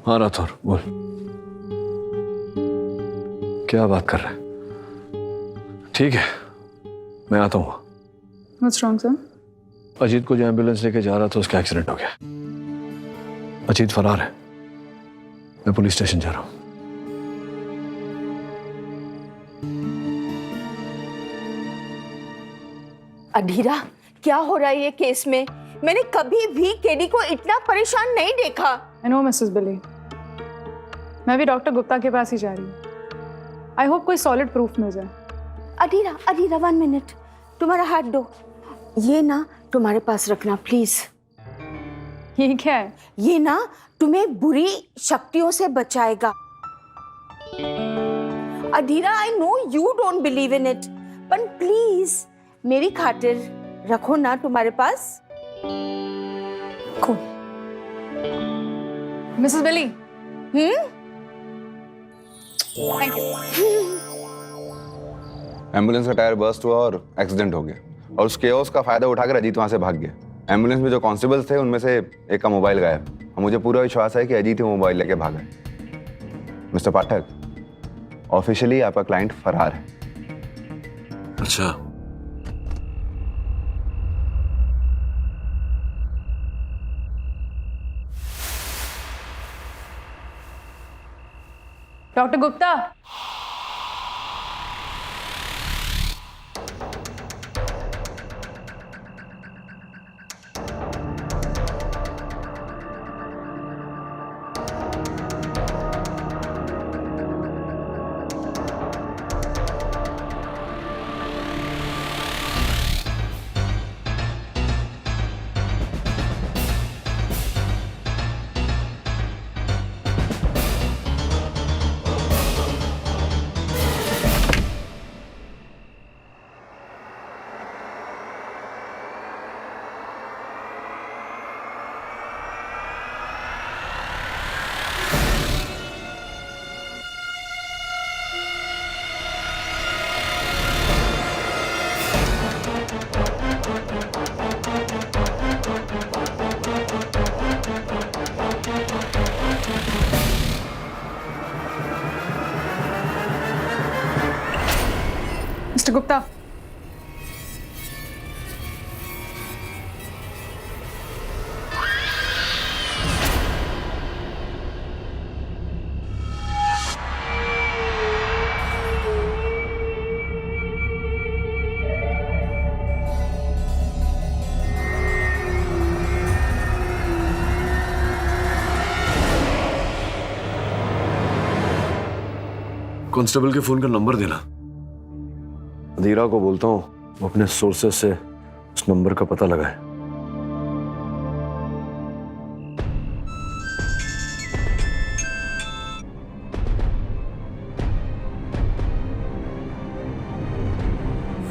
हाँ राठौर बोल, क्या बात कर रहा है? ठीक है मैं आता हूँ। What's wrong, sir? अजीत को जो एम्बुलेंस लेके जा रहा था उसका एक्सीडेंट हो गया। अजीत फरार है। मैं पुलिस स्टेशन जा रहा हूँ। अधीरा, क्या हो रहा है ये केस में? मैंने कभी भी केडी को इतना परेशान नहीं देखा। I know, Mrs. Billy. मैं भी डॉक्टर गुप्ता के पास ही जा रही हूँ। आई होप कोई सॉलिड प्रूफ मिल जाए। अधीरा, अधीरा 1 मिनट, तुम्हारा हाथ दो। ये ना तुम्हारे पास रखना प्लीज। ये क्या है? ये ना तुम्हें बुरी शक्तियों से बचाएगा। Adhira, I know you don't believe in it, पर प्लीज मेरी खातिर रखो ना तुम्हारे पास। कौन? Mrs Billy. Thank you. Ambulance का टायर बर्स्ट हुआ और एक्सीडेंट हो गया, और उस केओस का फायदा उठाकर अजीत वहां से भाग गया। एम्बुलेंस में जो कांस्टेबल्स थे उनमें से एक का मोबाइल गायब, और मुझे पूरा विश्वास है कि अजीत ही वो मोबाइल लेके भागा है। मिस्टर पाठक, ऑफिशियली आपका क्लाइंट फरार है। अच्छा, doctor Gupta. Mister Gupta, constable के फोन का नंबर देना। अधीरा को बोलता हूँ वो अपने सोर्सेस से उस नंबर का पता लगाए।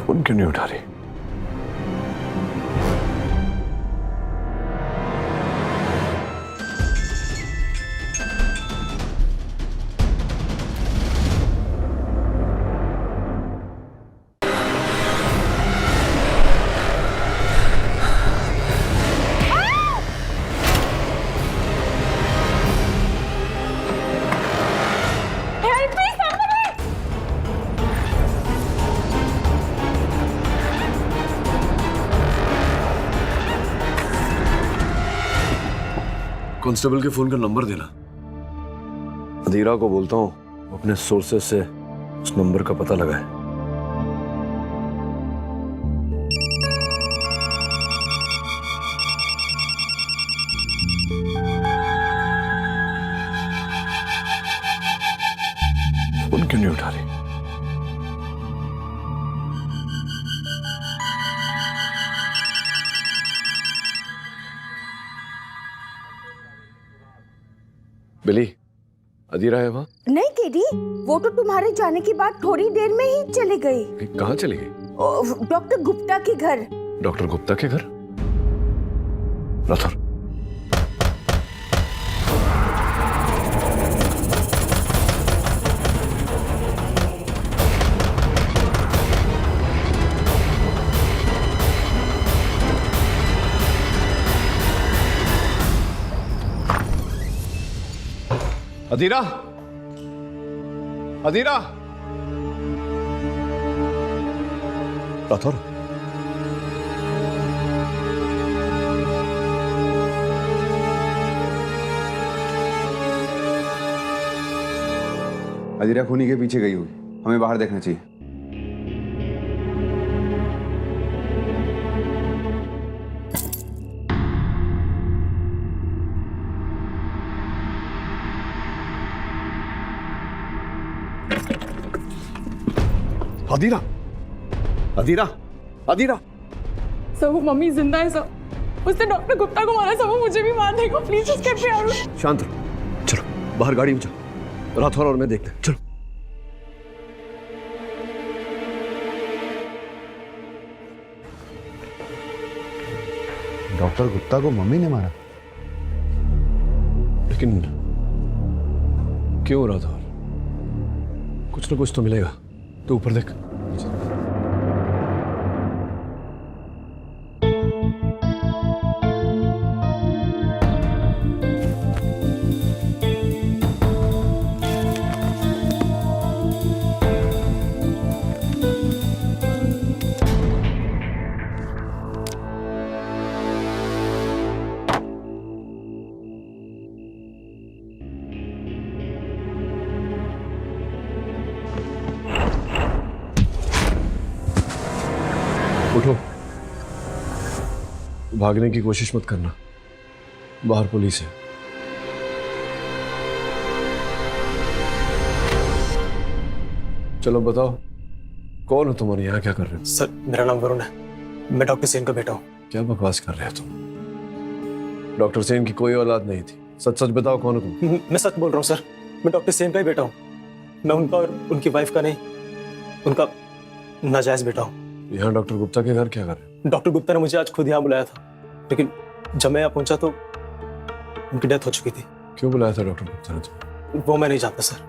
फोन क्यों नहीं उठा रही? कांस्टेबल के फोन का नंबर देना। अधीरा को बोलता हूँ वो अपने सोर्सेस से उस नंबर का पता लगाए। फोन क्यों नहीं उठा रही? बिली, अधीरा है वहाँ? नहीं केडी, वो तो तुम्हारे जाने के बाद थोड़ी देर में ही चली गई। कहाँ चली गई? डॉक्टर गुप्ता के घर। डॉक्टर गुप्ता के घर? राठौर, अधीरा, अधीरा, राठौर, अजीरा खूनी के पीछे गई होगी, हमें बाहर देखना चाहिए। अधीरा, अधीरा, अधीरा। सर वो मम्मी जिंदा है सर, उसने डॉक्टर गुप्ता को मारा सर, वो मुझे भी मार देगा, please just get me out. शांत रहो, चलो बाहर गाड़ी में चलो, राठौर और मैं देखते हैं, चलो। डॉक्टर गुप्ता को मम्मी ने मारा? लेकिन क्यों राठौर? कुछ ना कुछ तो मिलेगा, तो ऊपर देख। उठो, भागने की कोशिश मत करना, बाहर पुलिस है। चलो बताओ, कौन हो तुम और यहाँ क्या कर रहे हो? सर मेरा नाम वरुण है, मैं डॉक्टर सेन का बेटा हूँ। क्या बकवास कर रहे हो तुम? डॉक्टर सेन की कोई औलाद नहीं थी, सच सच बताओ कौन हो तुम? मैं सच बोल रहा हूँ सर, मैं डॉक्टर सेन का ही बेटा हूँ। मैं उनका और उनकी वाइफ का नहीं, उनका नाजायज बेटा हूँ। यहाँ डॉक्टर गुप्ता के घर क्या कर रहे हो? डॉक्टर गुप्ता ने मुझे आज खुद यहाँ बुलाया था, लेकिन जब मैं यहाँ पहुंचा तो उनकी डेथ हो चुकी थी। क्यों बुलाया था डॉक्टर गुप्ता ने तुम्हें? वो मैं नहीं जानता सर।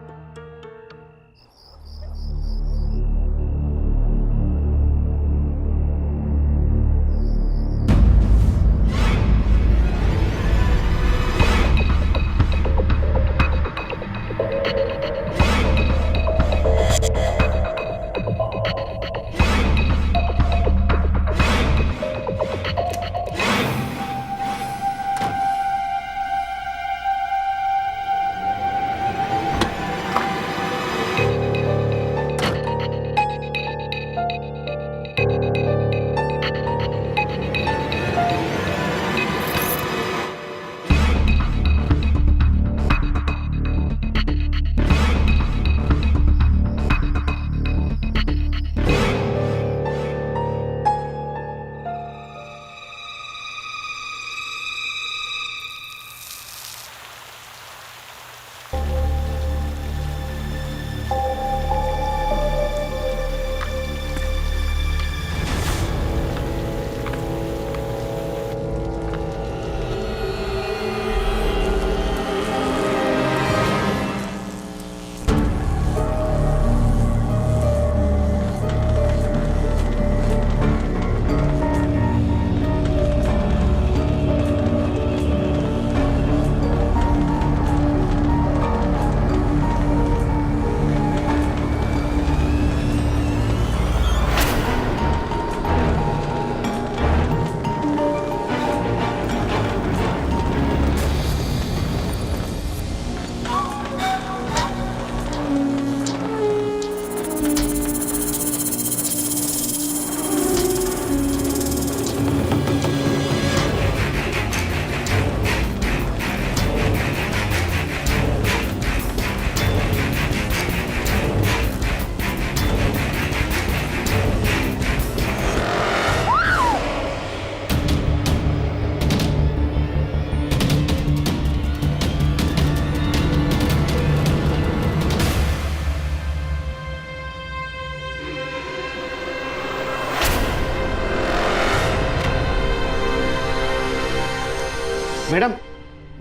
मैडम,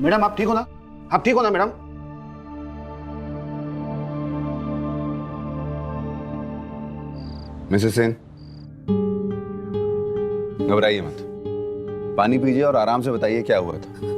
मैडम आप ठीक हो ना? आप ठीक हो ना मैडम? मिसेस सेन, घबराइए मत, पानी पीजिए और आराम से बताइए क्या हुआ था।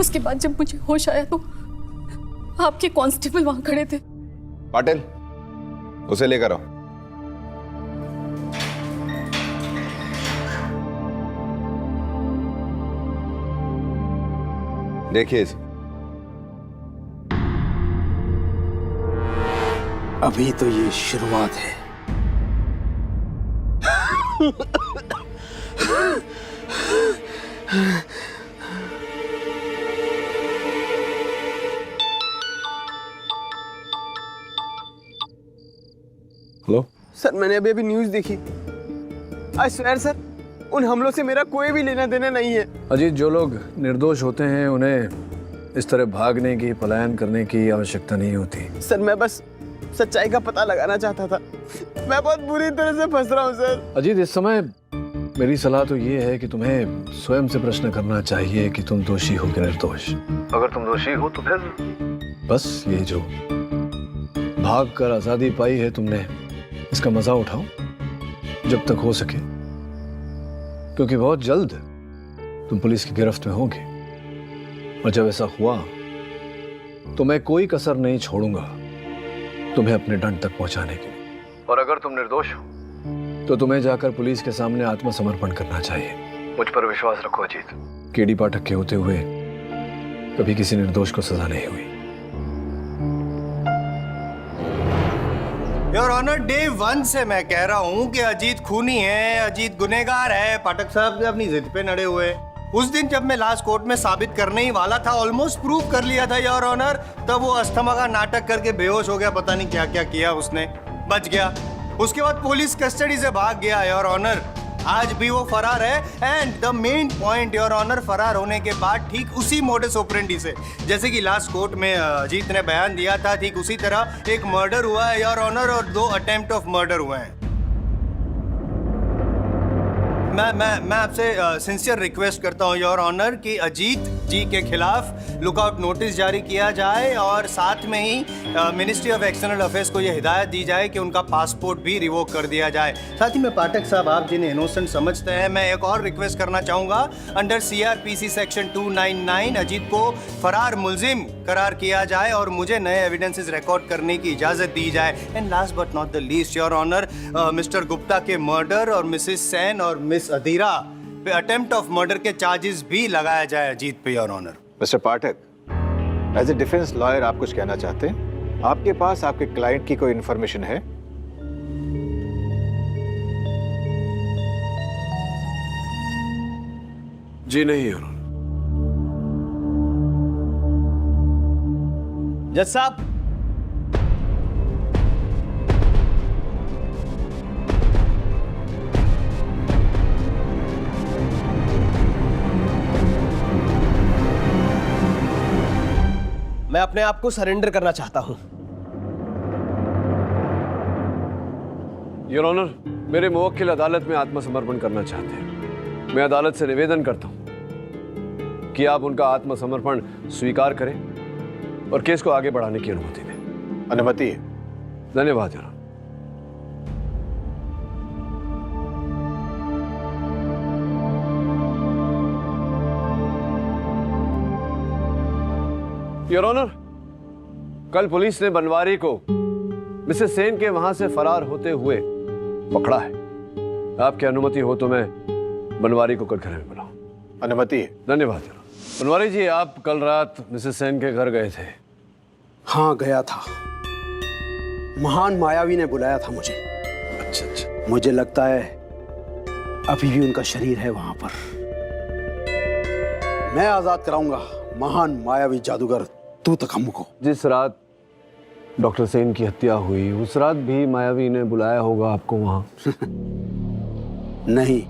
उसके बाद जब मुझे होश आया तो आपके कांस्टेबल वहां खड़े थे। पाटिल, उसे लेकर आओ। देखिए इसे। अभी तो ये शुरुआत है। हेलो सर, मैंने अभी अभी न्यूज़ देखी। आई स्वेयर सर, उन हमलों से मेरा कोई भी लेना देना नहीं है। अजीत, जो लोग निर्दोष होते हैं उन्हें इस तरह भागने की, पलायन करने की आवश्यकता नहीं होती। सर, मैं बस सच्चाई का पता लगाना चाहता था। मैं बहुत बुरी तरह से फंस रहा हूँ सर। अजीत, इस समय मेरी सलाह तो ये है कि तुम्हें स्वयं से प्रश्न करना चाहिए कि तुम दोषी हो कि निर्दोष। अगर तुम दोषी हो तो फिर बस ये जो भाग कर आजादी पाई है तुमने, इसका मजा उठाओ जब तक हो सके, क्योंकि बहुत जल्द तुम पुलिस की गिरफ्त में होगे। और जब ऐसा हुआ तो मैं कोई कसर नहीं छोड़ूंगा तुम्हें अपने दंड तक पहुंचाने के लिए। और अगर तुम निर्दोष हो तो तुम्हें जाकर पुलिस के सामने आत्मसमर्पण करना चाहिए। मुझ पर विश्वास रखो अजीत, केडी पाठक के होते हुए कभी किसी निर्दोष को सजा नहीं हुई। योर ऑनर, डे 1 से मैं कह रहा हूँ कि अजीत खूनी है, अजीत गुनहगार है। पाठक साहब अपनी जिद पे नड़े हुए। उस दिन जब मैं लास्ट कोर्ट में साबित करने ही वाला था, ऑलमोस्ट प्रूव कर लिया था योर ऑनर, तब वो अस्थमा का नाटक करके बेहोश हो गया। पता नहीं क्या क्या किया उसने, बच गया। उसके बाद पुलिस कस्टडी से भाग गया योर ऑनर। आज भी वो फरार है। And the main point your honour, फरार होने के बाद ठीक उसी मोडस ऑपरेंडी से, जैसे कि लास्ट कोर्ट में अजीत ने बयान दिया था, ठीक उसी तरह एक मर्डर हुआ है योर ऑनर और 2 अटेम्प्ट ऑफ मर्डर हुए हैं। मैं आपसे सिंसियर रिक्वेस्ट करता हूँ योर ऑनर कि अजीत जी के खिलाफ लुकआउट नोटिस जारी किया जाए और साथ में ही मिनिस्ट्री ऑफ एक्सटर्नल अफेयर्स को यह हिदायत दी जाए कि उनका पासपोर्ट भी रिवोक कर दिया जाए। साथ ही में पाठक साहब, आप जिन्हें इनोसेंट समझते हैं, मैं एक और रिक्वेस्ट करना चाहूँगा। अंडर CRPC सेक्शन 299 अजीत को फरार मुलजिम करार किया जाए और मुझे नए एविडेंसेस रिकॉर्ड करने की इजाज़त दी जाए। And last but not the least your honour, Mr Gupta के मर्डर और मिसिस सेन और मिस अधीरा पे अटेम्प्ट ऑफ मर्डर के चार्जेस भी लगाया जाए अजीत पे your honour. Mr Pathak, as a defence lawyer आप कुछ कहना चाहते हैं? आपके पास आपके क्लाइंट की कोई इंफॉर्मेशन है? जी नहीं योर ऑनर। जज साहब, मैं अपने आप को सरेंडर करना चाहता हूं। योर ऑनर, मेरे मुवक्किल अदालत में आत्मसमर्पण करना चाहते हैं। मैं अदालत से निवेदन करता हूं कि आप उनका आत्मसमर्पण स्वीकार करें और केस को आगे बढ़ाने की अनुमति दें। अनुमति है। धन्यवाद योर ऑनर। योर ऑनर, कल पुलिस ने बनवारी को मिसेस सेन के वहां से फरार होते हुए पकड़ा है। आपकी अनुमति हो तो मैं बनवारी को कल घर में बुलाऊं। अनुमति है। धन्यवाद योर ऑनर। बनवारी जी, आप कल रात मिसेस सेन के घर गए थे? हाँ, गया था। महान मायावी ने बुलाया था मुझे। अच्छा। मुझे लगता है अभी भी उनका शरीर है वहां पर। मैं आजाद कराऊंगा महान मायावी जादूगर तूतकम को। जिस रात डॉक्टर सेन की हत्या हुई उस रात भी मायावी ने बुलाया होगा आपको वहां? नहीं,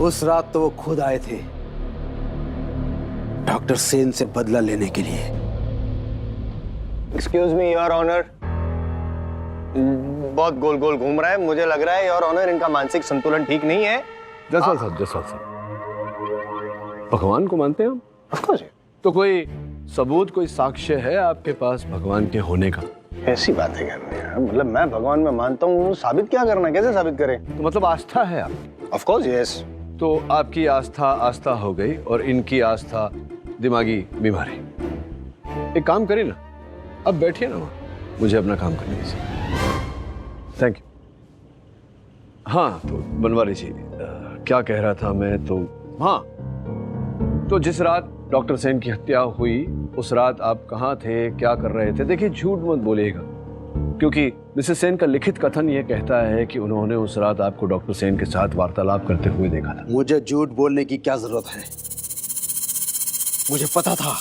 उस रात तो वो खुद आए थे डॉक्टर सेन से बदला लेने के लिए। एक्सक्यूज मी योर ऑनर, बहुत गोल गोल घूम रहा है। मुझे लग रहा है योर ऑनर इनका मानसिक संतुलन ठीक नहीं है। जसवाल साहब, भगवान को मानते हैं आप? Of course. तो कोई सबूत, कोई साक्ष्य है आपके पास भगवान के होने का? ऐसी बातें कर रहे हैं, मतलब मैं भगवान में मानता हूँ, साबित क्या करना, कैसे साबित करें? तो मतलब आस्था है आप? Of course yes. तो आपकी आस्था आस्था हो गई और इनकी आस्था दिमागी बीमारी। एक काम करिए ना, अब बैठिए ना वहाँ, मुझे अपना काम करने दीजिए। Thank you. हाँ तो बनवारी जी, क्या कह रहा था मैं, तो हाँ, तो जिस रात डॉक्टर सेन की हत्या हुई उस रात आप कहाँ थे, क्या कर रहे थे? देखिए झूठ मत बोलिएगा, क्योंकि मिसेस सेन का लिखित कथन ये कहता है कि उन्होंने उस रात आपको डॉक्टर सेन के साथ वार्तालाप करते हुए देखा था। मुझे झूठ बोलने की क्या जरूरत है? मुझे पता था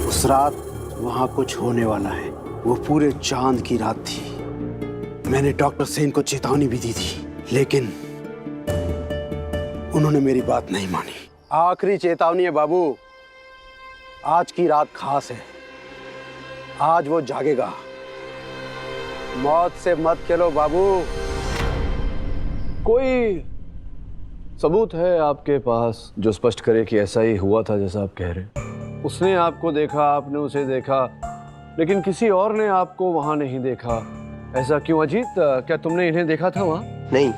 उस रात वहां कुछ होने वाला है। वो पूरे चांद की रात थी। मैंने डॉक्टर सेन को चेतावनी भी दी थी, लेकिन उन्होंने मेरी बात नहीं मानी। आखिरी चेतावनी है बाबू, आज की रात खास है। आज वो जागेगा। मौत से मत खेलो बाबू। कोई सबूत है आपके पास जो स्पष्ट करे कि ऐसा ही हुआ था जैसा आप कह रहे हैं? उसने आपको देखा, आपने उसे देखा, लेकिन किसी और ने आपको वहां नहीं देखा, ऐसा क्यों? अजीत, क्या तुमने इन्हें देखा था वहां? नहीं।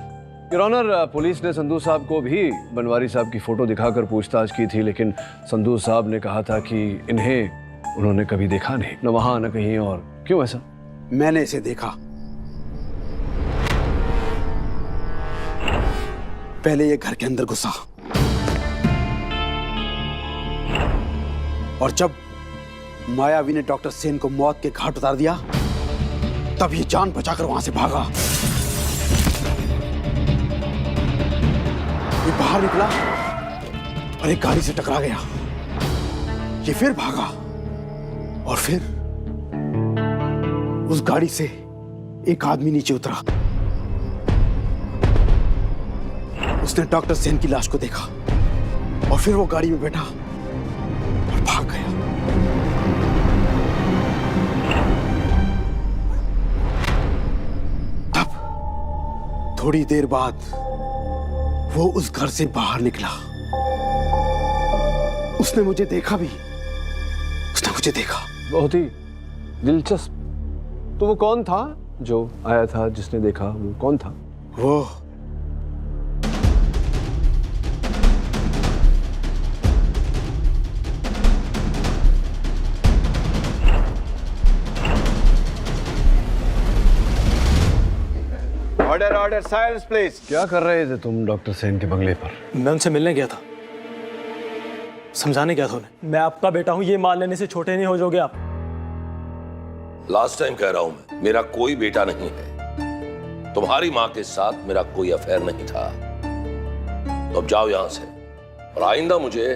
योर ऑनर, पुलिस ने संधू साहब को भी बनवारी साहब की फोटो दिखाकर पूछताछ की थी, लेकिन संधू साहब ने कहा था कि इन्हें उन्होंने कभी देखा नहीं, न वहां न कहीं और। क्यों ऐसा? मैंने इसे देखा। पहले ये घर के अंदर घुसा और जब मायावी ने डॉक्टर सेन को मौत के घाट उतार दिया, तब ये जान बचाकर वहां से भागा। ये बाहर निकला और एक गाड़ी से टकरा गया। ये फिर भागा और फिर उस गाड़ी से एक आदमी नीचे उतरा। उसने डॉक्टर सेन की लाश को देखा और फिर वो गाड़ी में बैठा और भाग गया। तब थोड़ी देर बाद वो उस घर से बाहर निकला। उसने मुझे देखा भी। उसने मुझे देखा। बहुत ही दिलचस्प। तो वो कौन था जो आया था, जिसने देखा? वो कौन था? वो ऑर्डर ऑर्डर, साइलेंस प्लीज। क्या कर रहे थे तुम डॉक्टर सेन के बंगले पर? मैं उनसे मिलने गया था, समझाने गया था उन्हें। मैं आपका बेटा हूं, ये मान लेने से छोटे नहीं हो जाओगे आप। लास्ट टाइम कह रहा हूं मैं, मेरा कोई बेटा नहीं है। तुम्हारी मां के साथ मेरा कोई अफेयर नहीं था। तो अब जाओ यहां से और आइंदा मुझे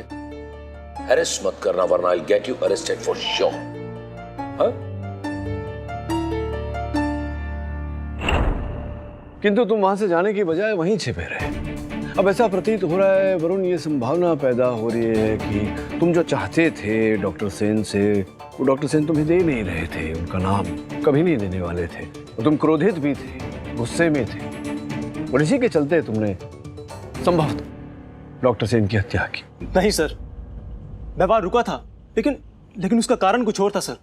अरेस्ट मत करना, वरना I get you arrested for sure. किंतु तुम वहां से जाने की बजाय वहीं छिपे रहे। अब ऐसा प्रतीत हो रहा है वरुण, ये संभावना पैदा हो रही है कि तुम जो चाहते थे डॉक्टर सेन से, वो डॉक्टर सेन तुम्हें दे नहीं रहे थे। उनका नाम कभी नहीं देने वाले थे। और तुम क्रोधित भी थे, गुस्से में थे, और इसी के चलते तुमने संभवतः डॉक्टर सेन की हत्या की। नहीं सर, मैं वहां रुका था, लेकिन उसका कारण कुछ और था सर।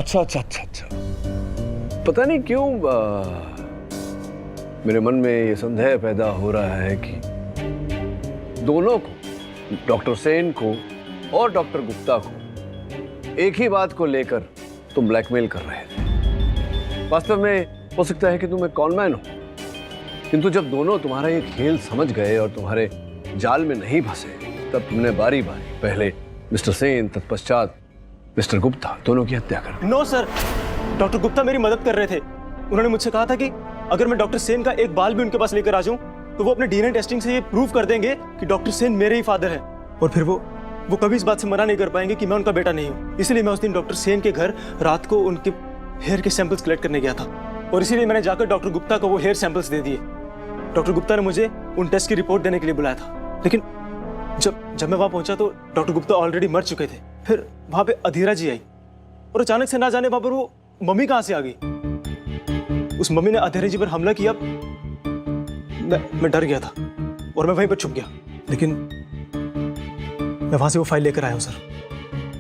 अच्छा। पता नहीं क्यों मेरे मन में ये संदेह पैदा हो रहा है कि दोनों को, डॉक्टर सेन को और डॉक्टर गुप्ता को, एक ही बात को लेकर तुम ब्लैकमेल कर रहे थे। वास्तव में हो सकता है कि तुम एक कॉनमैन हो किंतु जब दोनों तुम्हारा ये खेल समझ गए और तुम्हारे जाल में नहीं फंसे, तब तुमने बारी बारी पहले मिस्टर सेन, तत्पश्चात मिस्टर गुप्ता, दोनों की हत्या कर दी। नो सर, डॉक्टर गुप्ता मेरी मदद कर रहे थे। उन्होंने मुझसे कहा था कि अगर मैं डॉक्टर सेन का एक बाल भी उनके पास लेकर आ जाऊं तो वो अपने डीएनए टेस्टिंग से ये प्रूव कर देंगे कि डॉक्टर सेन मेरे ही फादर हैं, और फिर वो कभी इस बात से मना नहीं कर पाएंगे कि मैं उनका बेटा नहीं हूं। इसलिए मैं उस दिन डॉक्टर सेन के घर रात को उनके हेयर के सैंपल्स कलेक्ट करने गया था, और इसीलिए मैंने जाकर डॉक्टर गुप्ता को वो हेयर सैंपल्स दे दिए। डॉक्टर गुप्ता ने मुझे उन टेस्ट की रिपोर्ट देने के लिए बुलाया था, लेकिन जब मैं वहां पहुंचा तो डॉक्टर गुप्ता ऑलरेडी मर चुके थे। फिर वहां पे अधीरा जी आई, और अचानक से ना जाने वहां पर वो मम्मी कहां से आ गई। उस मम्मी ने अधीरा जी पर हमला किया। मैं डर गया था और मैं वहीं पर छुप गया, लेकिन मैं वहां से वो फाइल लेकर आया हूं सर,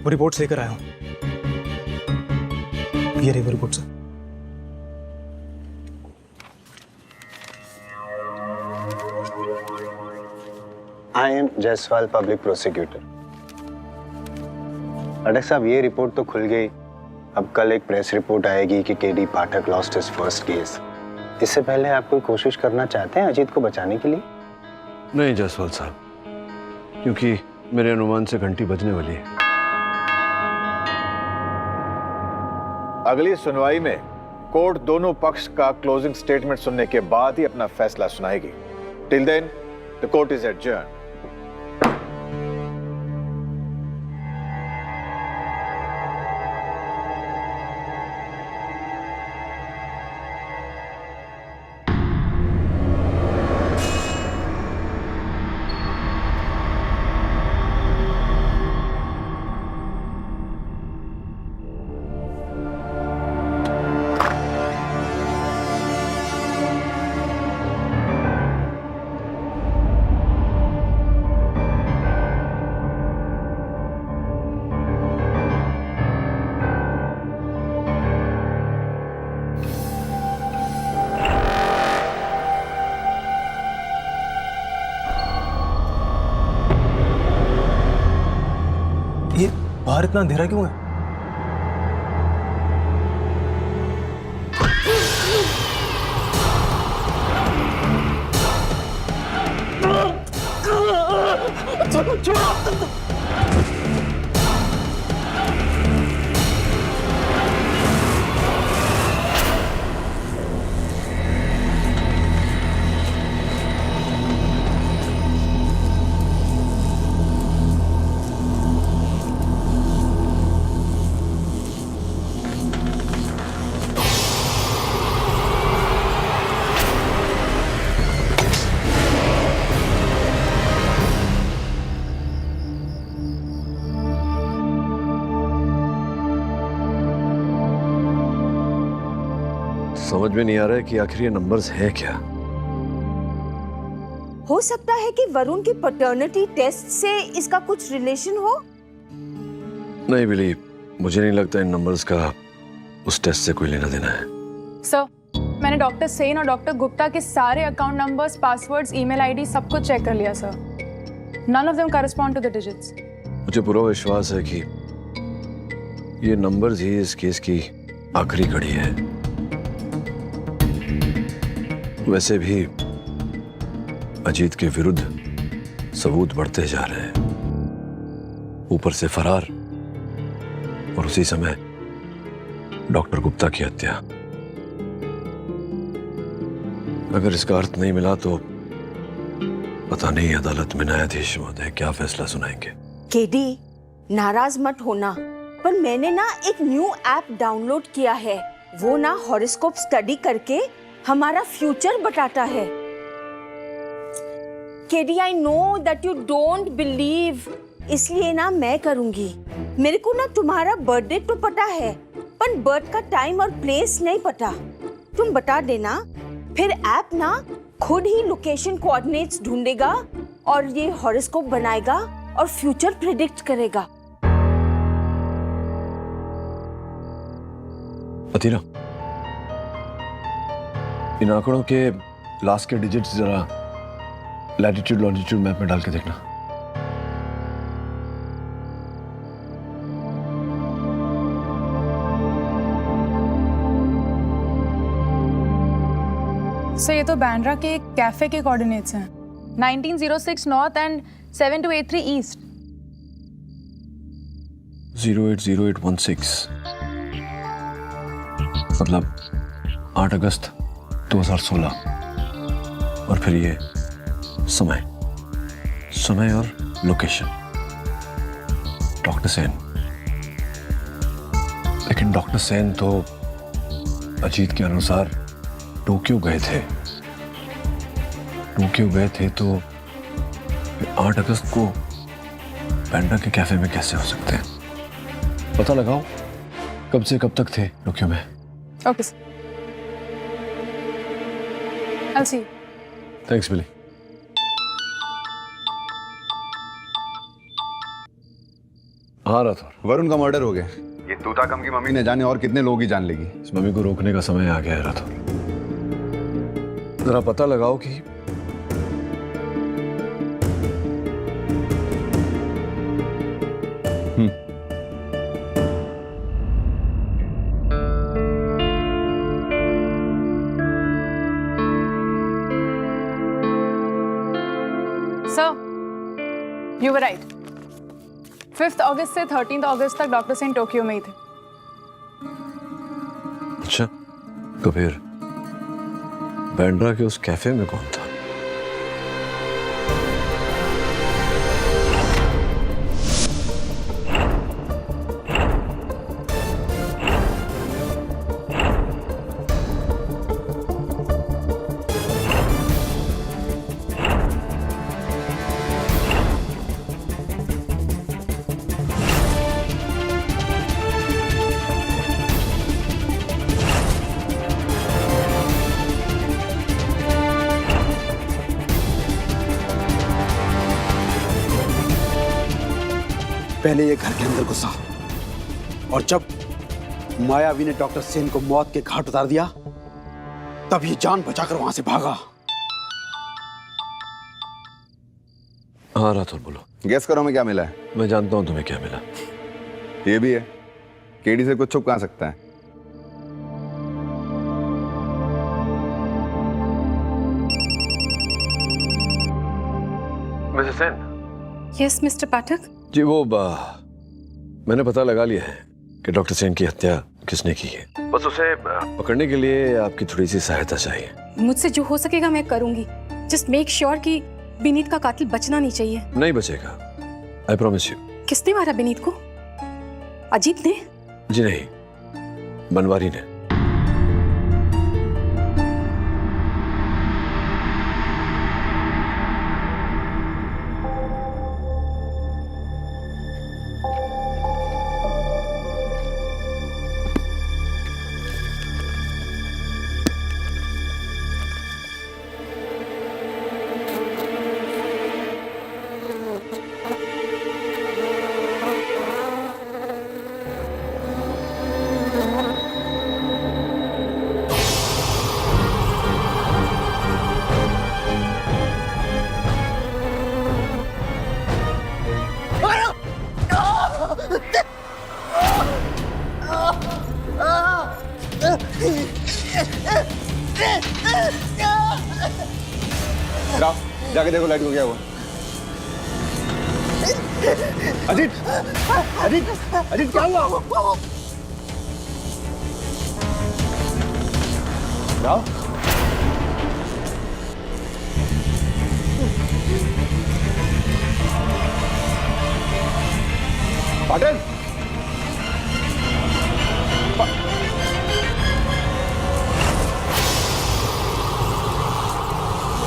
वो रिपोर्ट्स लेकर आया हूं। ये रही वो report sir. I am Jaiswal, public prosecutor. अटक साहब, ये रिपोर्ट तो खुल गई। अब कल एक प्रेस रिपोर्ट आएगी कि केडी पाठक लॉस्ट हिज फर्स्ट केस। इससे पहले आप कोई कोशिश करना चाहते हैं अजीत को बचाने के लिए? नहीं जायसवाल साहब, क्योंकि मेरे अनुमान से घंटी बजने वाली है। अगली सुनवाई में कोर्ट दोनों पक्ष का क्लोजिंग स्टेटमेंट सुनने के बाद ही अपना फैसला सुनाएगी। Till then the court is adjourned. ये बाहर इतना अंधेरा क्यों है? समझ में नहीं आ रहा है कि आखिर ये नंबर्स हैं क्या। हो सकता है कि वरुण की पैटर्निटी टेस्ट से इसका कुछ रिलेशन हो। नहीं बिली, मुझे नहीं लगता इन नंबर्स का उस टेस्ट से कोई लेना देना है। सर, मैंने डॉक्टर सेन और डॉक्टर गुप्ता के सारे account numbers, passwords, email ID सब कुछ चेक कर लिया sir. None of them correspond to the digits. मुझे पूरा विश्वास है कि ये नंबर्स ही इस केस की आखिरी कड़ी है। वैसे भी अजीत के विरुद्ध सबूत बढ़ते जा रहे हैं, ऊपर से फरार और उसी समय डॉक्टर गुप्ता की हत्या। अगर इसका अर्थ नहीं मिला तो पता नहीं अदालत में न्यायाधीश महोदय क्या फैसला सुनाएंगे। केडी, नाराज मत होना, पर मैंने ना एक न्यू ऐप डाउनलोड किया है। वो ना हॉरोस्कोप स्टडी करके हमारा फ्यूचर बताता है। KD, I know that you don't believe, इसलिए ना मैं करूंगी। मेरे को ना तुम्हारा बर्थडे तो पता है, पर बर्थ का टाइम और प्लेस नहीं पता। तुम बता देना, फिर ऐप ना खुद ही लोकेशन कोऑर्डिनेट्स ढूंढेगा और ये हॉरोस्कोप बनाएगा और फ्यूचर प्रेडिक्ट करेगा। अतीरा, इन आंकड़ों के लास्ट के डिजिट्स जरा लैटिट्यूड लॉन्जिट्यूड मैप में डाल के देखना। सर ये तो बैंड्रा के एक कैफे के कोऑर्डिनेट्स हैं 1906 नॉर्थ एंड 7283 ईस्ट। 080816 मतलब 8 अगस्त 2016। और फिर ये समय और लोकेशन डॉक्टर सेन। लेकिन डॉक्टर सेन तो अजीत के अनुसार टोक्यो गए थे तो 8 अगस्त को बैंड्रा के कैफे में कैसे हो सकते हैं? पता लगाओ कब से कब तक थे टोक्यो में। Okay sir. I'll see you. Thanks Billy. हाँ राठौर, वरुण का मर्डर हो गया। ये तूताकम की मम्मी ने जाने और कितने लोग ही जान लेगी। इस मम्मी को रोकने का समय आ गया है राठौर। जरा पता लगाओ कि सर यू वर राइट। 5 अगस्त से 13 अगस्त तक डॉक्टर सेन टोक्यो में ही थे। अच्छा, तो फिर बैंड्रा के उस कैफे में कौन था? पहले ये घर के अंदर घुसा और जब मायावी ने डॉक्टर सेन को मौत के घाट उतार दिया तब ये जान बचाकर वहां से भागा। हाँ राठौर बोलो। गेस करो हमें क्या मिला है। मैं जानता हूं तुम्हें क्या मिला। ये भी है, केडी से कुछ छुप कहां सकता है। मिसेस सेन। यस मिस्टर पाठक। जी वो मैंने पता लगा लिया है कि डॉक्टर सेन की हत्या किसने की है। बस उसे पकड़ने के लिए आपकी थोड़ी सी सहायता चाहिए। मुझसे जो हो सकेगा मैं करूंगी। जस्ट मेक श्योर कि विनीत का कातिल बचना नहीं चाहिए। नहीं बचेगा, आई प्रॉमिस यू। किसने मारा विनीत को? अजीत ने? जी नहीं, बनवारी ने। जाके देखो लाइट को क्या हुआ। अजीत, अजीत, अजीत क्या हुआ? राव? पाटिल?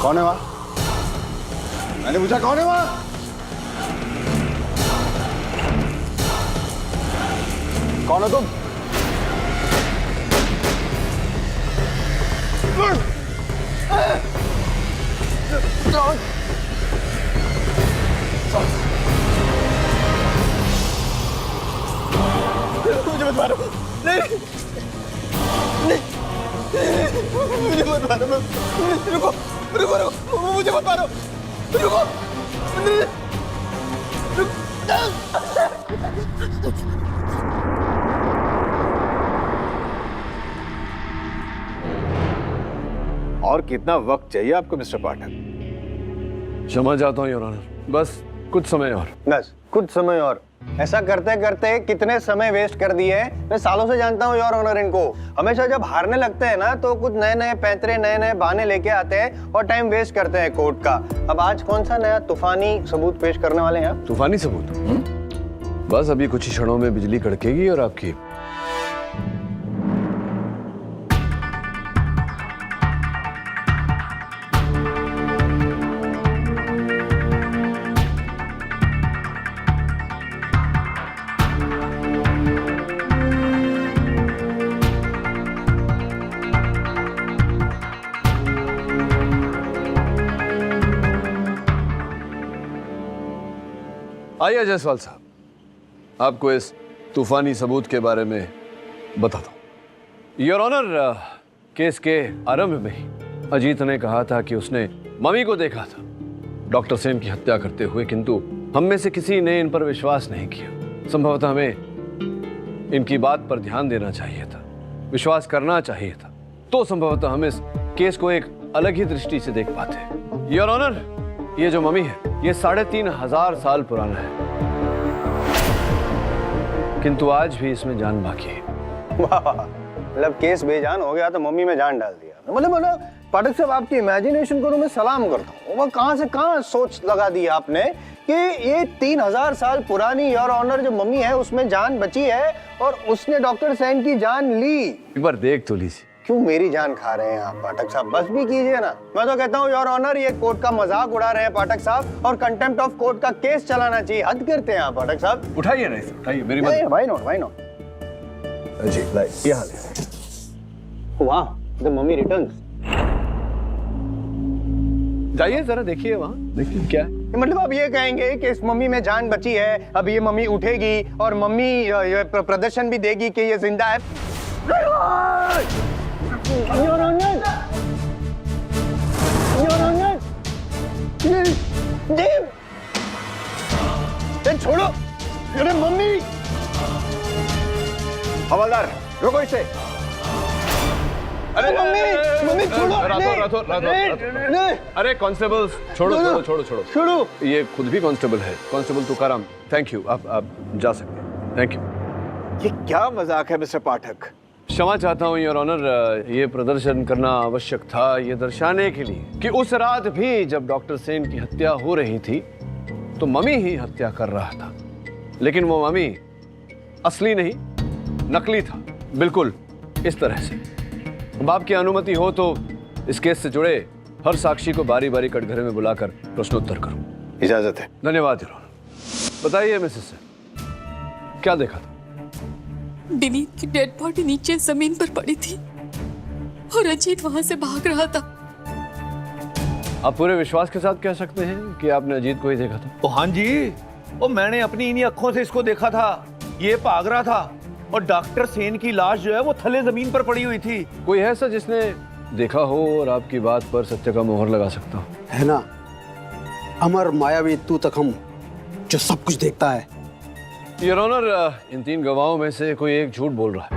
कौन है वहां? मैंने पूछा कौन है वहां? कौन हो तुम? मुझे मत मारो। नहीं, मुझे मत मारो। रुको, रुको, रुको, मुझे मत मारो। रुको, और कितना वक्त चाहिए आपको मिस्टर पाठक? क्षमा चाहता हूँ योर ऑनर, बस कुछ समय और। बस कुछ समय और। ऐसा करते करते कितने समय वेस्ट कर दिए हैं। मैं सालों से जानता हूँ योर ऑनर इनको। हमेशा जब हारने लगते हैं ना तो कुछ नए नए पैंतरे, नए नए बहाने लेके आते हैं और टाइम वेस्ट करते हैं कोर्ट का। अब आज कौन सा नया तूफानी सबूत पेश करने वाले हैं आप? तूफानी सबूत? बस अभी कुछ ही क्षणों में बिजली कड़केगी और आपकी आइए जायसवाल साहब, आपको इस तूफानी सबूत के बारे में बताता हूं। योर ऑनर, केस के आरंभ में ही अजीत ने कहा था कि उसने मम्मी को देखा था डॉक्टर सेन की हत्या करते हुए, किंतु हम में से किसी ने इन पर विश्वास नहीं किया। संभवतः हमें इनकी बात पर ध्यान देना चाहिए था, विश्वास करना चाहिए था, तो संभवतः हम इस केस को एक अलग ही दृष्टि से देख पाते। योर ऑनर, ये जो मम्मी है ये 3500 साल पुराना है, किंतु आज भी इसमें जान बाकी है। मतलब केस बेजान हो गया तो मम्मी में जान डाल दिया। मतलब पाठक साहब, आपकी इमेजिनेशन को तो मैं सलाम करता हूँ। वो कहाँ से कहाँ सोच लगा दी आपने कि ये 3000 साल पुरानी योर ऑनर जो मम्मी है उसमें जान बची है और उसने डॉक्टर सेन की जान ली। एक बार देख तो लीजिए। क्यों मेरी जान खा रहे हैं आप पाठक साहब? बस भी कीजिए ना। मैं तो कहता हूँ योर ऑनर, ये कोर्ट का मजाक उड़ा रहे हैं पाठक साहब, और कंटेम्प्ट ऑफ कोर्ट का केस चलाना चाहिए। हद करते हैं आप पाठक साहब। उठाइए ना इसे, उठाइए मेरी मदद। व्हाई नॉट जी, लाइए ये हाल है। वाह, द मम्मी रिटर्न्स। जाइए जरा देखिए, वहाँ देखिए क्या है। मतलब आप ये कहेंगे कि इस मम्मी में जान बची है, अब ये मम्मी उठेगी और मम्मी ये प्रदर्शन भी देगी कि ये जिंदा है। छोड़ो, अरे मम्मी। हवलदार रोको इसे। अरे मम्मी छोड़ो। अरे कांस्टेबल्स, छोड़ो। ये खुद भी कांस्टेबल है, कांस्टेबल तुकाराम। थैंक यू, आप जा सकते हैं। Thank you. ये क्या मजाक है मिस्टर पाठक? क्षमा चाहता हूँ योर ऑनर, ये प्रदर्शन करना आवश्यक था ये दर्शाने के लिए कि उस रात भी जब डॉक्टर सेन की हत्या हो रही थी तो मम्मी ही हत्या कर रहा था, लेकिन वो मम्मी असली नहीं, नकली था, बिल्कुल इस तरह से। अब आपकी अनुमति हो तो इस केस से जुड़े हर साक्षी को बारी बारी कटघरे में बुलाकर प्रश्नोत्तर करूं। इजाजत है। धन्यवाद योर ऑनर। बताइए मिसेस सेन, क्या देखा था? विनीत की डेड बॉडी नीचे जमीन पर पड़ी थी और अजीत वहां से भाग रहा था। आप पूरे विश्वास के साथ कह सकते हैं कि आपने अजीत को ही देखा था? ओ हाँ जी, ओ मैंने अपनी इन्हीं अखों से इसको देखा था। ये भाग रहा था और डॉक्टर सेन की लाश जो है वो थले जमीन पर पड़ी हुई थी। कोई है सर जिसने देखा हो और आपकी बात पर सत्य का मोहर लगा सकता हो? है ना, अमर मायावी तूतकम जो सब कुछ देखता है। योर ऑनर, इन 3 गवाहों में से कोई एक झूठ बोल रहा है।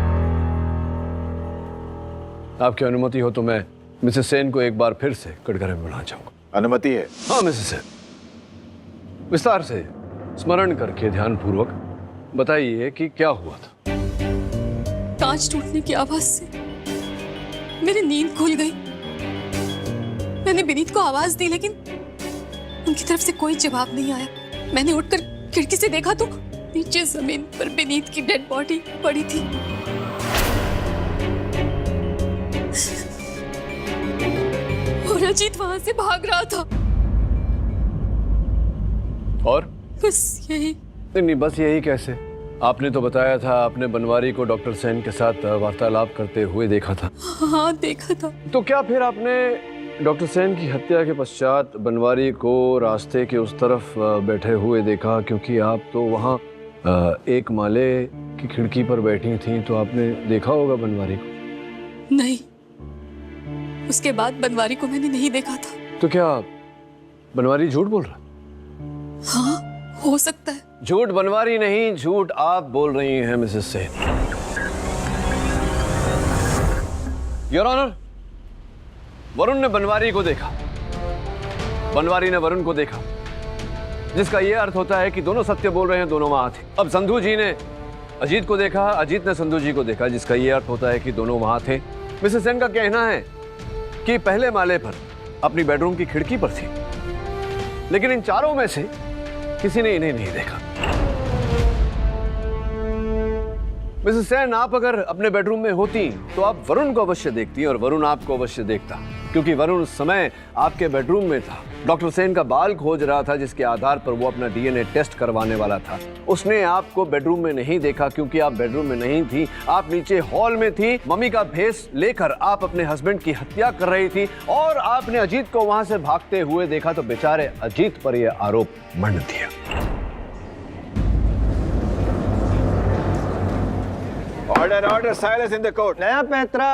आपकी अनुमति हो तो मैं मिसेस सेन को एक बार फिर से कटघरे में बुलाना चाहूंगा। अनुमति है? हाँ मिसेस सेन, विस्तार से स्मरण करके ध्यानपूर्वक बताइए कि क्या हुआ था। कांच टूटने की आवाज से मेरी नींद खुल गई। मैंने विनीत को आवाज दी लेकिन उनकी तरफ से कोई जवाब नहीं आया। मैंने उठकर खिड़की से देखा तो नीचे जमीन पर विनीत की डेड बॉडी पड़ी थी। और अजीत वहां से भाग रहा था। और बस यही। नहीं, बस यही कैसे? आपने तो बताया था आपने बनवारी को डॉक्टर सेन के साथ वार्तालाप करते हुए देखा था। हाँ देखा था। तो क्या फिर आपने डॉक्टर सेन की हत्या के पश्चात बनवारी को रास्ते के उस तरफ बैठे हुए देखा? क्योंकि आप तो वहाँ एक माले की खिड़की पर बैठी थी, तो आपने देखा होगा बनवारी को। नहीं, उसके बाद बनवारी को मैंने नहीं देखा था। तो क्या बनवारी झूठ बोल रहा? हाँ हो सकता है। झूठ बनवारी नहीं, झूठ आप बोल रही हैं Mrs Sen. Your honour, Varun ने बनवारी को देखा, बनवारी ने वरुण को देखा, जिसका यह अर्थ होता है कि दोनों सत्य बोल रहे हैं, दोनों वहां थे। अब संधू जी ने अजीत को देखा, अजीत ने संधू जी को देखा, जिसका यह अर्थ होता है कि दोनों वहां थे। मिसेस सेन का कहना है कि पहले माले पर अपनी बेडरूम की खिड़की पर थी, लेकिन इन चारों में से किसी ने इन्हें नहीं देखा। मिसेस सेन, आप अगर अपने बेडरूम में होती तो आप वरुण को अवश्य देखती और वरुण आपको अवश्य देखता, क्योंकि वरुण उस समय आपके बेडरूम में था। डॉक्टर सेन का बाल खोज रहा था, जिसके आधार पर वो अपना डीएनए टेस्ट करवाने वाला था। उसने आपको बेडरूम में नहीं देखा क्योंकि आप बेडरूम में नहीं थी, आप नीचे हॉल में थी। मम्मी का भेष लेकर आप अपने हस्बैंड की हत्या कर रही थी और आपने अजीत को वहां से भागते हुए देखा, तो बेचारे अजीत पर यह आरोप मंड दिया। Order order, silence in the court. नया पैतरा,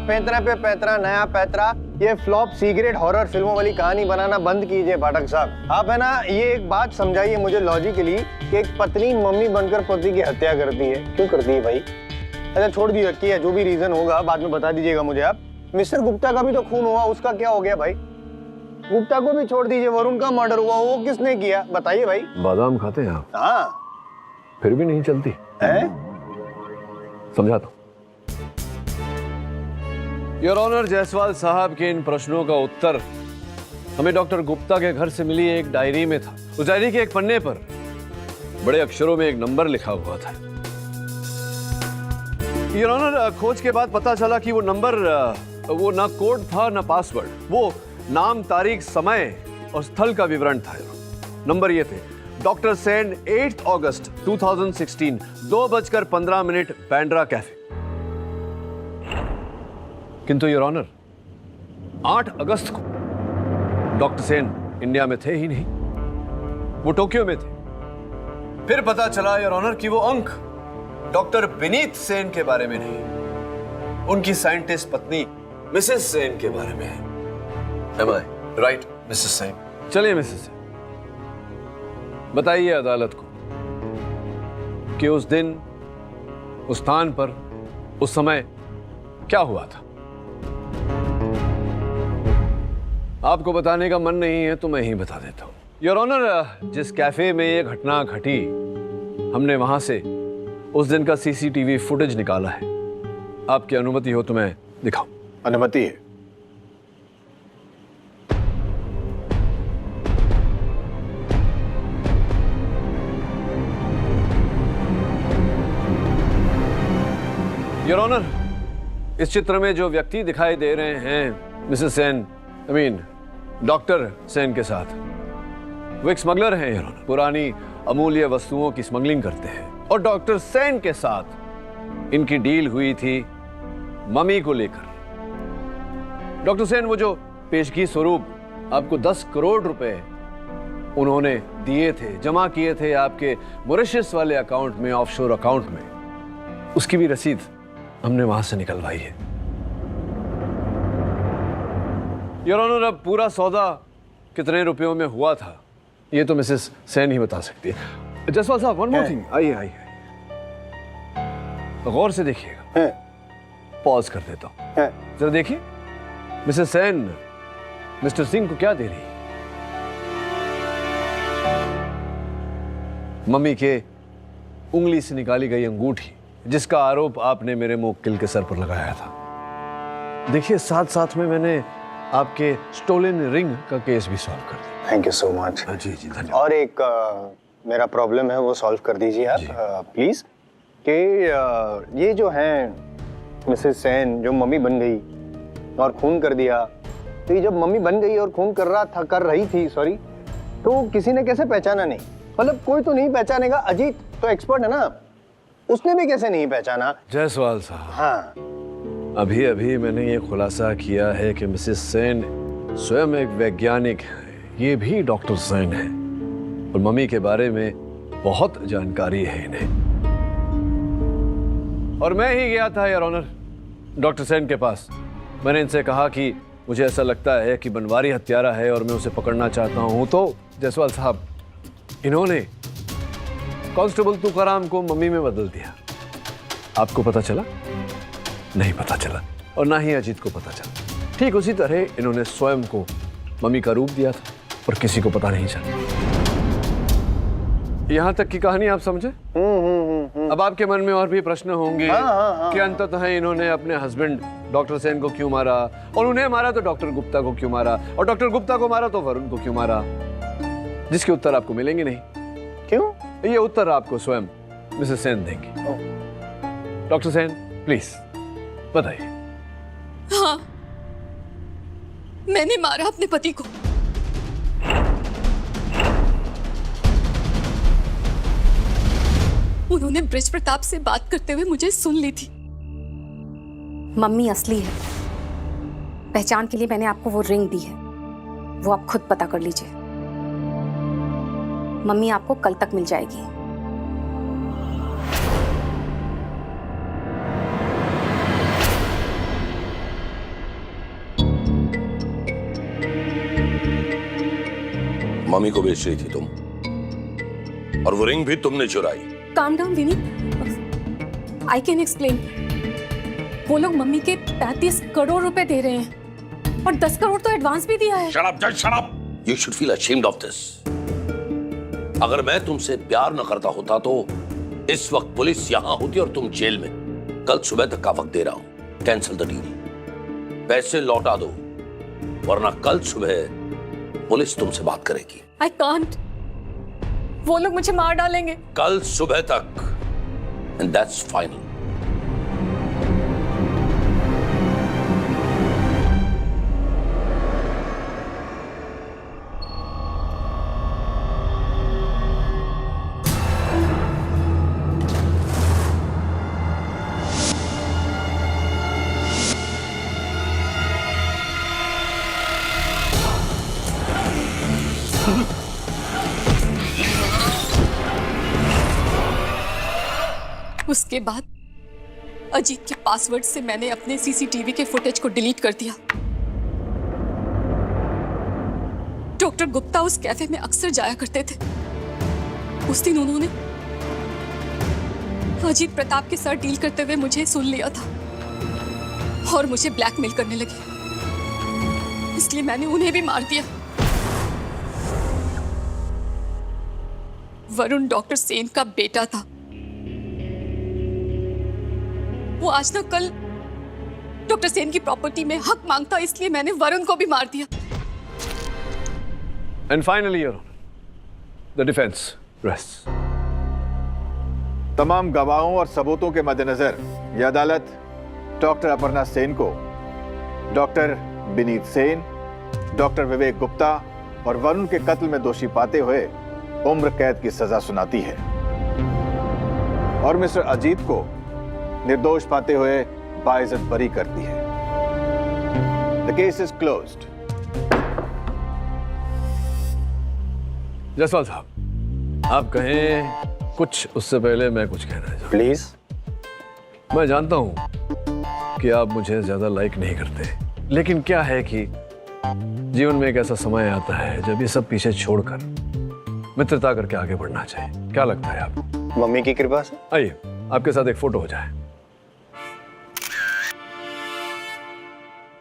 पैतरा पे पैतरा, नया पैतरा। ये फ्लॉप सी ग्रेड हॉरर फिल्मों वाली कहानी बनाना बंद कीजिए पाठक साहब। आप है ना, ये एक बात समझाइए मुझे लॉजिकली कि एक पत्नी मम्मी बनकर पति की हत्या करती है, क्यों करती है भाई? अच्छा छोड़ दी रखी है, जो भी रीजन होगा बाद में बता दीजिएगा मुझे आप। मिस्टर गुप्ता का भी तो खून हुआ, उसका क्या हो गया भाई? गुप्ता को भी छोड़ दीजिए, वरुण का मर्डर हुआ, वो किसने किया बताइए भाई? बादाम खाते हैं आप? हाँ। फिर भी नहीं चलती है? समझा दो। योर ऑनर, जायसवाल साहब के इन प्रश्नों का उत्तर हमें डॉक्टर गुप्ता के घर से मिली एक डायरी में था। उस डायरी के एक पन्ने पर बड़े अक्षरों में एक नंबर लिखा हुआ था। योर ऑनर, खोज के बाद पता चला कि वो नंबर वो ना कोड था ना पासवर्ड, वो नाम, तारीख, समय और स्थल का विवरण था। नंबर ये थे: डॉक्टर सेन, 8 अगस्त 2016, 2:15 बैंड्रा कैफे। किंतु योर ऑनर, 8 अगस्त को डॉक्टर सेन इंडिया में थे ही नहीं, वो टोक्यो में थे। फिर पता चला योर ऑनर कि वो अंक डॉक्टर विनीत सेन के बारे में नहीं, उनकी साइंटिस्ट पत्नी मिसेस सेन के बारे में है। Am I right, Mrs Sen? चलिए मिसेस सेन, बताइए अदालत को कि उस दिन, उस स्थान पर, उस समय क्या हुआ था। आपको बताने का मन नहीं है तो मैं ही बता देता हूं। योर ऑनर, जिस कैफे में ये घटना घटी, हमने वहां से उस दिन का सीसीटीवी फुटेज निकाला है। आपकी अनुमति हो तो मैं दिखाऊं? अनुमति है। योर ऑनर, इस चित्र में जो व्यक्ति दिखाई दे रहे हैं मिसेस सेन, डॉक्टर सेन के साथ, वो एक स्मगलर हैं योर ऑनर। पुरानी अमूल्य वस्तुओं की स्मगलिंग करते हैं और डॉक्टर सेन के साथ इनकी डील हुई थी मम्मी को लेकर। डॉक्टर सेन वो जो पेशगी स्वरूप आपको 10 करोड़ रुपए उन्होंने दिए थे, जमा किए थे आपके मॉरिशस वाले अकाउंट में, ऑफशोर अकाउंट में, उसकी भी रसीद हमने वहां से निकलवाई है। योर ऑनर, अब पूरा सौदा कितने रुपयों में हुआ था ये तो मिसेस सेन ही बता सकती है। जसवाल साहब, वन मोर थिंग, आइए आइए, गौर से देखिएगा। पॉज कर देता हूं, जरा देखिए मिसेस सेन मिस्टर सिंह को क्या दे रही है। मम्मी के उंगली से निकाली गई अंगूठी, जिसका आरोप आपने मेरे मुवक्किल के सर पर लगाया था। देखिए, साथ साथ में मैंने आपके स्टोलन रिंग का केस भी सॉल्व कर दिया। Thank you so much. जी जी, धन्यवाद। और एक मेरा प्रॉब्लम है, वो सॉल्व कर दीजिए आप प्लीज। कि ये जो हैं मिसेस सेन, जो मम्मी बन गई और खून कर दिया, तो ये जब मम्मी बन गई और खून कर रही थी सॉरी, तो किसी ने कैसे पहचाना नहीं? मतलब कोई तो नहीं पहचानेगा, अजीत तो एक्सपर्ट है ना, उसने भी कैसे नहीं पहचाना? जायसवाल साहब, हाँ, अभी अभी मैंने ये खुलासा किया है कि मिसेस सेन स्वयं एक वैज्ञानिक है, ये भी डॉक्टर सेन है और मम्मी के बारे में बहुत जानकारी है इन्हें। और मैं ही गया था योर ऑनर डॉक्टर सेन के पास। मैंने इनसे कहा कि मुझे ऐसा लगता है कि बनवारी हत्यारा है और मैं उसे पकड़ना चाहता हूं। तो जायसवाल साहब, इन्होंने कांस्टेबल तुकाराम को मम्मी में बदल दिया। आपको पता चला? नहीं पता चला, और ना ही अजीत को पता चला। ठीक उसी तरह इन्होंने स्वयं को मम्मी का रूप दिया था और किसी को पता नहीं चला। यहाँ तक की कहानी आप समझे? अब आपके मन में और भी प्रश्न होंगे कि अंततः इन्होंने अपने हस्बैंड डॉक्टर सेन को क्यों मारा, और उन्हें मारा तो डॉक्टर गुप्ता को क्यों मारा, और डॉक्टर गुप्ता को मारा तो वरुण को क्यों मारा, जिसके उत्तर आपको मिलेंगे नहीं। क्यों? ये उत्तर आपको स्वयं मिसेस सेन देंगे। डॉक्टर सेन प्लीज बताइए। हाँ, मैंने मारा अपने पति को। उन्होंने ब्रिज प्रताप से बात करते हुए मुझे सुन ली थी। मम्मी असली है। पहचान के लिए मैंने आपको वो रिंग दी है, वो आप खुद पता कर लीजिए। मम्मी आपको कल तक मिल जाएगी। मम्मी को बेच रही थी तुम, और वो रिंग भी तुमने चुराई। Calm down Vineet, I can explain. वो लोग मम्मी के 35 करोड़ रुपए दे रहे हैं और 10 करोड़ तो एडवांस भी दिया है। Shut up, just shut up. You should feel ashamed of this. अगर मैं तुमसे प्यार न करता होता तो इस वक्त पुलिस यहां होती और तुम जेल में। कल सुबह तक का वक्त दे रहा हूं, कैंसिल द डील। पैसे लौटा दो, वरना कल सुबह पुलिस तुमसे बात करेगी। आई कांट, वो लोग मुझे मार डालेंगे। कल सुबह तक, एंड दैट्स फाइनल। उसके बाद अजीत के पासवर्ड से मैंने अपने सीसीटीवी के फुटेज को डिलीट कर दिया। डॉक्टर गुप्ता उस कैफे में अक्सर जाया करते थे। उस दिन उन्होंने अजीत प्रताप के साथ डील करते हुए मुझे सुन लिया था और मुझे ब्लैकमेल करने लगे, इसलिए मैंने उन्हें भी मार दिया। वरुण डॉक्टर सेन का बेटा था। वो आज ना कल डॉक्टर सेन की प्रॉपर्टी में हक मांगता, इसलिए मैंने वरुण को भी मार दिया। And finally your honour, the defence rests. तमाम गवाहों और सबूतों के मद्देनजर यह अदालत डॉक्टर अपर्णा सेन को डॉक्टर विनीत सेन, डॉक्टर विवेक गुप्ता और वरुण के कत्ल में दोषी पाते हुए उम्र कैद की सजा सुनाती है और मिस्टर अजीत को निर्दोष पाते हुए बाइज्जत बरी करती है। The case is closed. Jaswal साहब, आप कहें कुछ, उससे पहले मैं कुछ कहना चाहता हूं। प्लीज। मैं जानता हूं कि आप मुझे ज्यादा लाइक नहीं करते, लेकिन क्या है कि जीवन में एक ऐसा समय आता है जब ये सब पीछे छोड़कर मित्रता करके आगे बढ़ना चाहिए। क्या लगता है आपको? मम्मी की कृपा से। आइए, आपके साथ एक फोटो हो जाए।